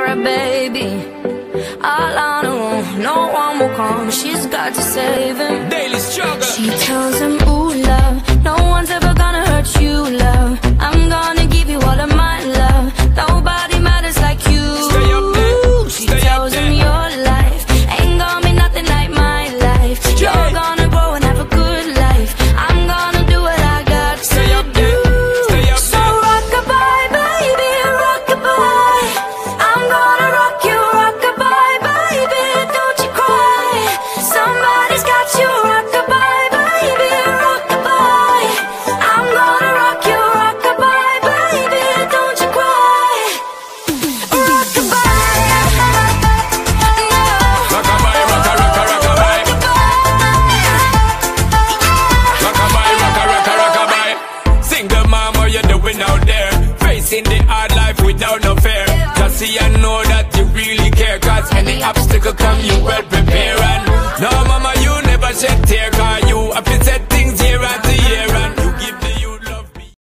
a baby. All on her own, no one will come. She's got to save him. Daily struggle. She tells him, ooh, love, no one's ever gonna hurt you, love. I'm gonna give you all of my love. Nobody matters like you. Stay up there. She tells him your life ain't gonna be nothing like my life. You're gonna grow and have a good life. I'm gonna do what I got to Stay up do. there. Stay up So there. rock-a-bye, baby, rock-a-bye. I'm gonna rock you, rock-a-bye, baby, don't you cry. Somebody's got you, rock-a-bye, baby, rock-a-bye. I'm gonna rock you, rock-a-bye, baby, don't you cry. Rock-a-bye, no. Rock-a-bye, rock-a-rock-a-rock-a-bye. Rock-a-bye, rock-a-rock-a-rock-a-bye. Single mom, what you doing out there? Facing the hard life without no fear. Just see and know that you really care. Cause any obstacle come, you well prepare. And no